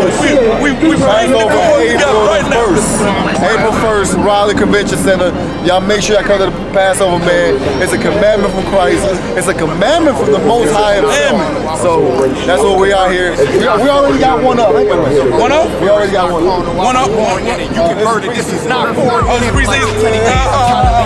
We Passover April 1st, Raleigh Convention Center. Y'all make sure y'all come to the Passover, man. It's a commandment from Christ. It's a commandment from the Most High himself. So that's what we are here. We already got one up. One up? We already got one up. One up? You converted, this is not for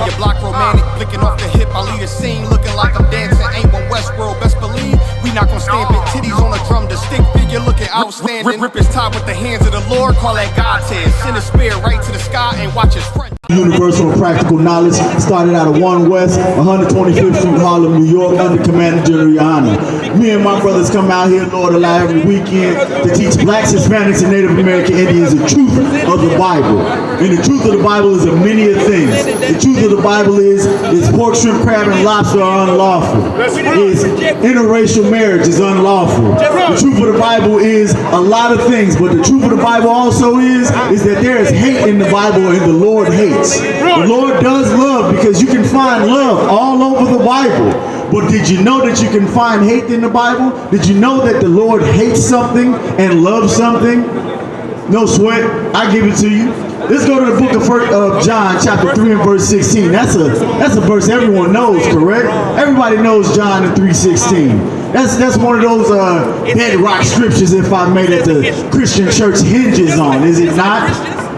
your block romantic, flicking off the hip, I lead a scene, looking like I'm dancing. Ain't one Westworld, best believe we not gonna stamp it. Titties on a drum, the stick figure looking outstanding. Rip his top with the hands of the Lord, call that God's hand. Send a spear right to the sky and watch his front. Universal and Practical Knowledge started out of 1 West, 125th Street, Harlem, New York, under Commander General Yohana. Me and my brothers come out here, Lord allow, every weekend to teach blacks, Hispanics, and Native American Indians the truth of the Bible. And the truth of the Bible is a many of things. The truth of the Bible is pork, shrimp, crab, and lobster are unlawful. Is interracial marriage is unlawful. The truth of the Bible is a lot of things, but the truth of the Bible also is that there is hate in the Bible and the Lord hates. The Lord does love, because you can find love all over the Bible. But did you know that you can find hate in the Bible? Did you know that the Lord hates something and loves something? No sweat, I give it to you. Let's go to the book of John, chapter 3 and verse 16. That's a verse everyone knows, correct? Everybody knows John and 3:16. That's one of those bedrock scriptures, if I may, that the Christian church hinges on, is it not?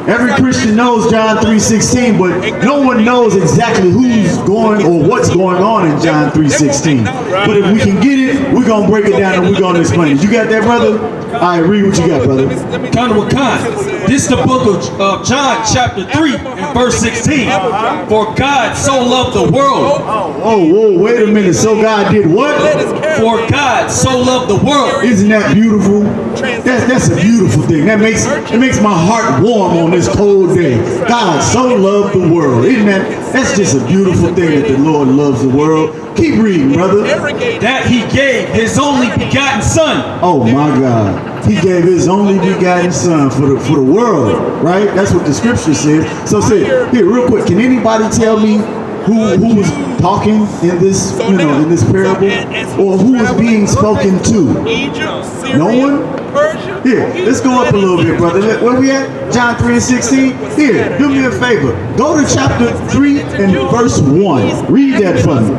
Every Christian knows John 3:16, but no one knows exactly who's going or what's going on in John 3:16. But if we can get it, we're going to break it down and we're going to explain it. You got that, brother? All right, read what you got, brother. This is the book of John, chapter 3, and verse 16. For God so loved the world. Oh, whoa, wait a minute. So God did what? For God so loved the world. Isn't that beautiful? That's a beautiful thing. It makes my heart warm on this cold day. God so loved the world. Isn't that's just a beautiful thing that the Lord loves the world. Keep reading, brother. That he gave his only begotten son. Oh my God. He gave his only begotten son for the world, right? That's what the scripture says. So say, here, real quick, can anybody tell me who was talking in this, in this parable? Or who was being spoken to? No one? Here, let's go up a little bit, brother. Where we at? John 3:16. Here, do me a favor. Go to chapter 3 and verse 1. Read that for me.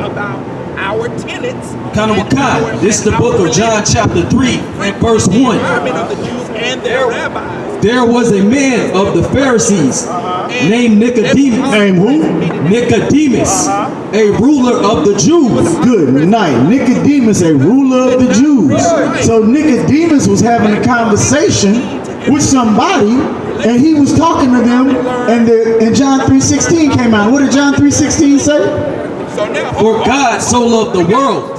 Our tenets. This is the book of John, chapter 3 and verse 1. There was a man of the Pharisees named Nicodemus. Name who? Nicodemus, a ruler of the Jews. Good night. Nicodemus, a ruler of the Jews. So Nicodemus was having a conversation with somebody, and he was talking to them, and John 3:16 came out. What did John 3:16 say? For God so loved the world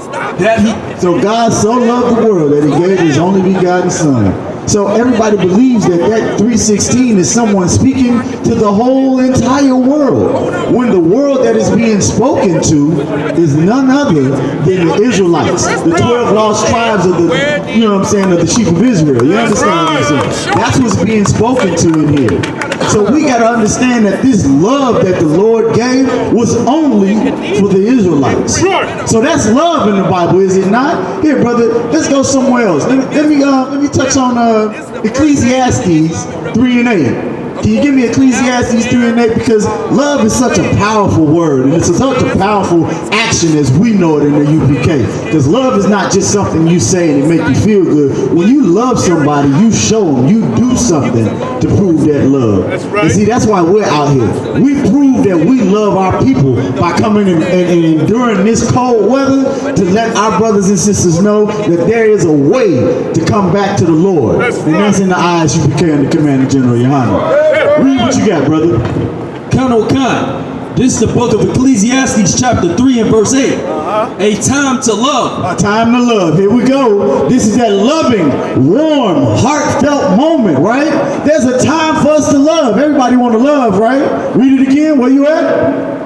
So God so loved the world that he gave his only begotten son. So everybody believes that 3:16 is someone speaking to the whole entire world, when the world that is being spoken to is none other than the Israelites, the 12 lost tribes of the, of the sheep of Israel. You understand what I'm saying? That's what's being spoken to in here. So we got to understand that this love that the Lord gave was only for the Israelites. So that's love in the Bible, is it not? Here, brother, let's go somewhere else. Let me touch on Ecclesiastes 3 and 8. Can you give me Ecclesiastes 3 and 8? Because love is such a powerful word, and it's such a powerful action as we know it in the UPK. Because love is not just something you say and it make you feel good. When you love somebody, you show them, you do something to prove that love. That's right. And see, that's why we're out here. We prove that we love our people by coming and enduring this cold weather to let our brothers and sisters know that there is a way to come back to the Lord. And that's in the ISUPK and the Commander General Yohana. Read what you got, brother. This is the book of Ecclesiastes, chapter 3 and verse 8. A time to love. A time to love. Here we go. This is that loving, warm, heartfelt moment, right? There's a time for us to love. Everybody want to love, right? Read it again. Where you at?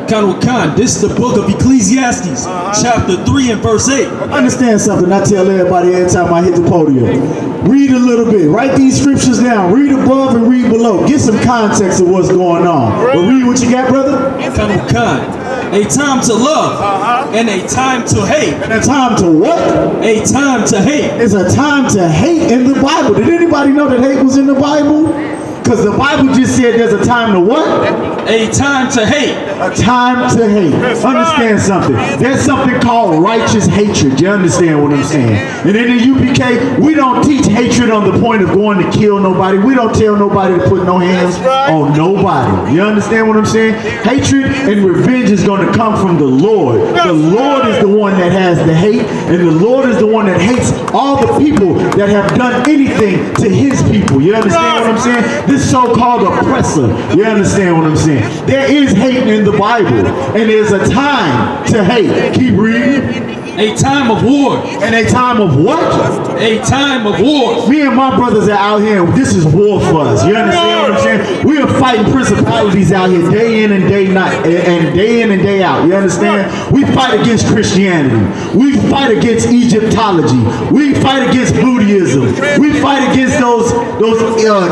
This is the book of Ecclesiastes, chapter 3 and verse 8. Understand something I tell everybody every time I hit the podium. Read a little bit. Write these scriptures down. Read above and read below. Get some context of what's going on. But read what you got, brother. A time to love and a time to hate. And a time to what? A time to hate. It's a time to hate in the Bible. Did anybody know that hate was in the Bible? Because the Bible just said there's a time to what? A time to hate. A time to hate. Understand something. There's something called righteous hatred. You understand what I'm saying? And in the UPK, we don't teach hatred on the point of going to kill nobody. We don't tell nobody to put no hands on nobody. You understand what I'm saying? Hatred and revenge is going to come from the Lord. The Lord is the one that has the hate, and the Lord is the one that hates all the people that have done anything to his people. You understand what I'm saying? This so-called oppressor. You understand what I'm saying? There is hate in the Bible, and there's a time to hate. Keep reading. A time of war. And a time of what? A time of war. Me and my brothers are out here, and this is war for us. You understand what I'm saying? We are fighting principalities out here day in and day night, and day in and day out. You understand? We fight against Christianity. We fight against Egyptology. We fight against Buddhism. We fight against those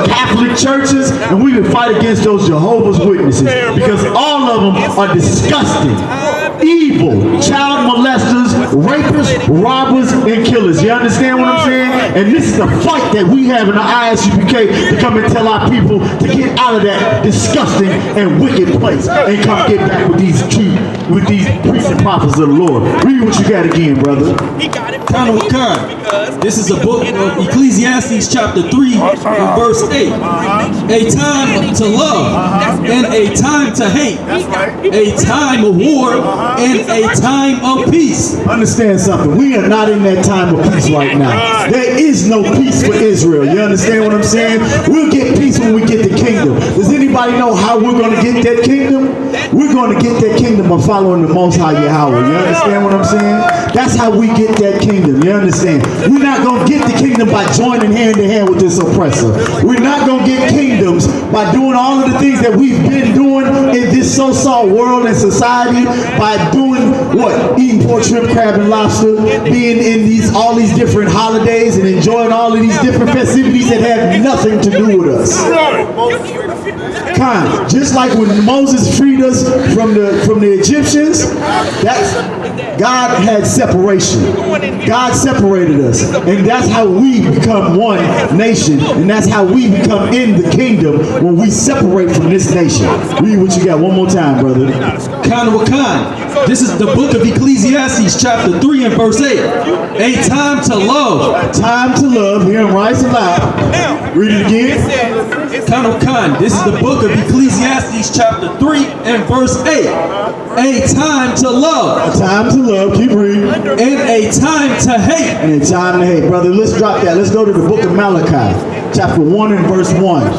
Catholic churches, and we fight against those Jehovah's Witnesses, because all of them are disgusting, evil, child molesters, rapists, robbers, and killers. You understand what I'm saying? And this is the fight that we have in the ISUPK to come and tell our people to get out of that disgusting and wicked place and come get back with these priests and prophets of the Lord. Read what you got again, brother. Kind of kind. This is the book of Ecclesiastes chapter 3 and verse 8. A time to love and a time to hate. A time of war and a time of peace. Understand something. We are not in that time of peace right now. There is no peace for Israel. You understand what I'm saying? We'll get peace when we get the kingdom. Does anybody know how we're going to get that kingdom? We're going to get that kingdom by following the Most High Yahweh. You understand what I'm saying? That's how we get that kingdom. You understand? We're not going to get the kingdom by joining hand in hand with this oppressor. We're not going to get kingdoms by doing all of the things that we've been doing in this so-called world and society, by doing what? Eating pork, shrimp, crab, and lobster, being in all these different holidays and enjoying all of these different festivities that have nothing to do with us. Kind. Just like when Moses freed us from the Egyptians, God had separation. God separated us, and that's how we become one nation, and that's how we become in the kingdom, when we separate from this nation. Read what you got one more time, brother. Kind of a kind. This is the book of Ecclesiastes chapter 3 and verse 8. A time to love. A time to love. Hear him right and loud. Read it again. Kind of kind. This is the book of Ecclesiastes chapter 3 and verse 8. A time to love. A time to love. Keep reading. And a time to hate. And a time to hate. Brother, let's drop that. Let's go to the book of Malachi, chapter 1 and verse 1.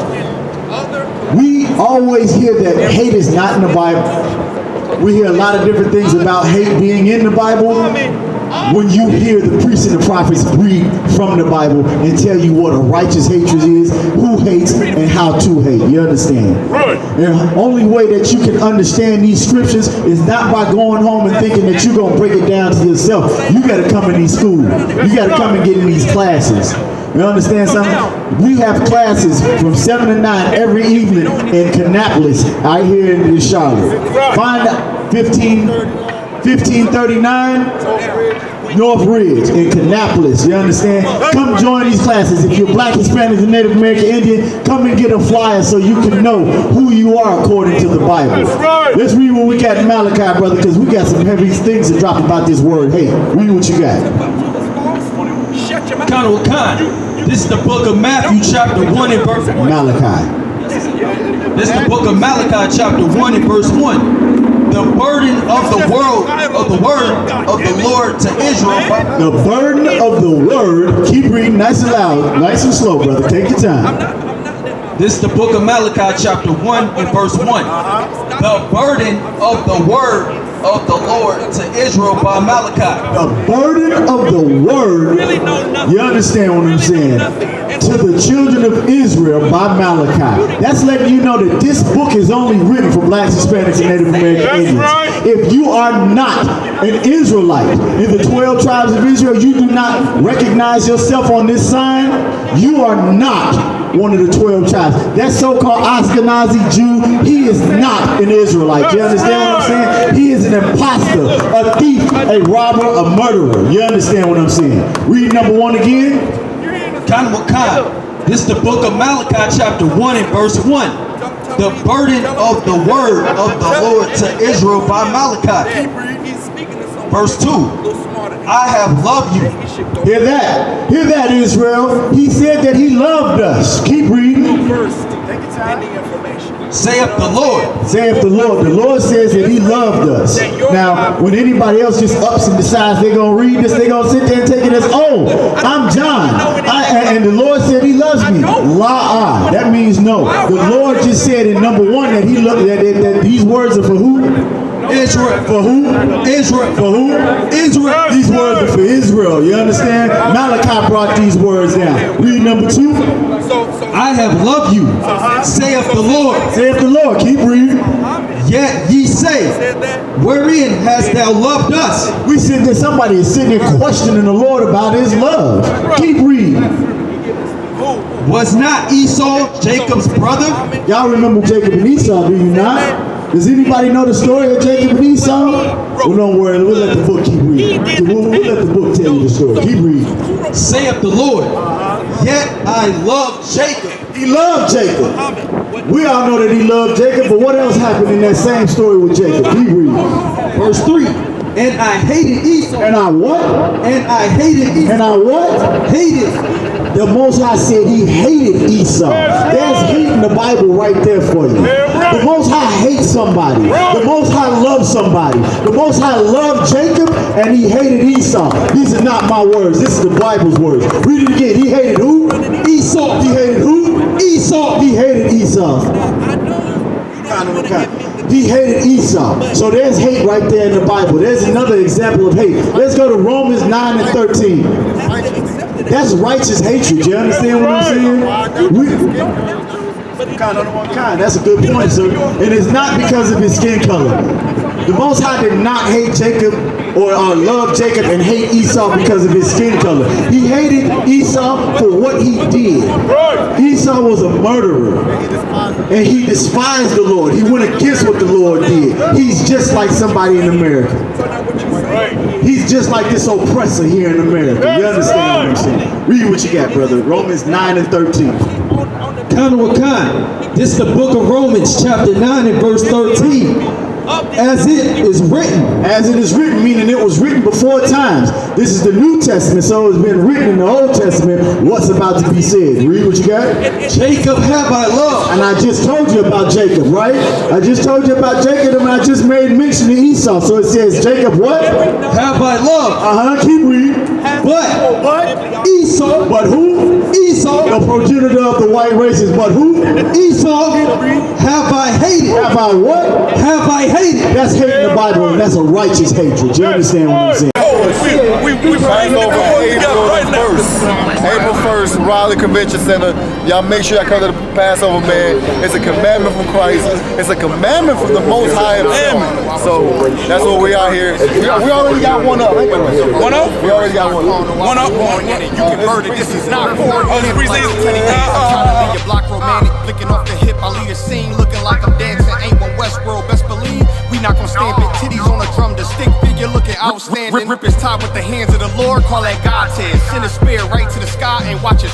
We always hear that hate is not in the Bible. We hear a lot of different things about hate being in the Bible. When you hear the priests and the prophets read from the Bible and tell you what a righteous hatred is, who hates, and how to hate. You understand? And the only way that you can understand these scriptures is not by going home and thinking that you're going to break it down to yourself. You got to come in these schools. You got to come and get in these classes. You understand something? We have classes from 7 to 9 every evening in Kannapolis, out here in Charlotte. Find out 1539 North Ridge in Kannapolis. You understand? Come join these classes. If you're Black, Hispanic, and Native American Indian, come and get a flyer so you can know who you are according to the Bible. Let's read what we got in Malachi, brother, because we got some heavy things to drop about this word. Hey, read what you got. Kind of kind. This is the book of Matthew chapter 1 and verse 1. Malachi. This is the book of Malachi chapter 1 and verse 1. The burden of the word of the Lord to Israel. The burden of the word. Keep reading nice and loud, nice and slow, brother. Take your time. This is the book of Malachi chapter 1 and verse 1. The burden of the word of the Lord to Israel by Malachi. The burden of the word, you understand what I'm saying, to the children of Israel by Malachi. That's letting you know that this book is only written for Blacks, Hispanics, and Native American Indians. If you are not an Israelite in the 12 tribes of Israel, you do not recognize yourself on this sign, you are not one of the 12 tribes. That so-called Ashkenazi Jew, he is not an Israelite. You understand what I'm saying? He is an imposter, a thief, a robber, a murderer. You understand what I'm saying? Read number 1 again. This is the book of Malachi chapter 1 and verse 1. The burden of the word of the Lord to Israel by Malachi. Verse 2. I have loved you. Hear that. Hear that, Israel. He said that he loved us. Keep reading. Saith the Lord. Saith the Lord. The Lord says that he loved us. Now, when anybody else just ups and decides they're going to read this, they're going to sit there and take it as, oh, I'm John. And the Lord said he loves me. La-ah. That means no. The Lord just said in number 1 that he loved that these words are for who? Israel. For who? Israel. For who? Israel. These words are for Israel. You understand? Malachi brought these words down. Read number 2. I have loved you, saith the Lord. Saith the Lord. Keep reading. Yet ye say, wherein hast thou loved us? We said that somebody is sitting there questioning the Lord about his love. Keep reading. Was not Esau Jacob's brother? Y'all remember Jacob and Esau, do you not? Does anybody know the story of Jacob and Esau? Well, don't worry. We'll let the book keep reading. We'll let the book tell you the story. Keep reading. Saith the Lord, yet I love Jacob. He loved Jacob. We all know that he loved Jacob, but what else happened in that same story with Jacob? Keep reading. Verse 3. And I hated Esau. And I what? And I hated Esau. And I what? Hated. The Most High said he hated Esau. There's hate in the Bible right there for you. The Most High hates somebody. The Most High loves somebody. The Most High loved Jacob and he hated Esau. These are not my words. This is the Bible's words. Read it again. He hated who? Esau. He hated who? Esau. He hated Esau. He hated Esau. So there's hate right there in the Bible. There's another example of hate. Let's go to Romans 9 and 13. That's righteous hatred. You understand what I'm saying? That's a good point, sir. And it's not because of his skin color. The Most High did not hate Jacob or love Jacob and hate Esau because of his skin color. He hated Esau for what he did. Esau was a murderer. And he despised the Lord. He went against what the Lord did. He's just like somebody in America. He's just like this oppressor here in America. You understand what I'm saying? Read what you got, brother. Romans 9 and 13. This is the book of Romans chapter 9 and verse 13. As it is written. As it is written, meaning it was written before times. This is the New Testament, so it's been written in the Old Testament what's about to be said. Read what you got. Jacob have I loved. And I just told you about Jacob, right? I just told you about Jacob and I just made mention of Esau. So it says, Jacob what? Have I loved. Keep reading. But Esau. But who? Esau. The progenitor of the white races. But who? Esau. Have I hated. Have I what? Have I hated. That's hate in the Bible, and that's a righteous hatred. You understand what I'm saying? We passed over April 1st, Raleigh Convention Center. Y'all make sure y'all come to the Passover, man. It's a commandment from Christ. It's a commandment from the Most High himself. So that's what we are here. We already got one up. One up? We already got one up. One up. You converted, this is not for your block romantic, flicking off the hip. I leave the scene looking like I'm dancing. Ain't one Westworld, best believe we not gonna stand big titties on a drum. The stick figure looking outstanding. Rip his top with the hands of the Lord. Call that God test. Send a spear right to the sky and watch his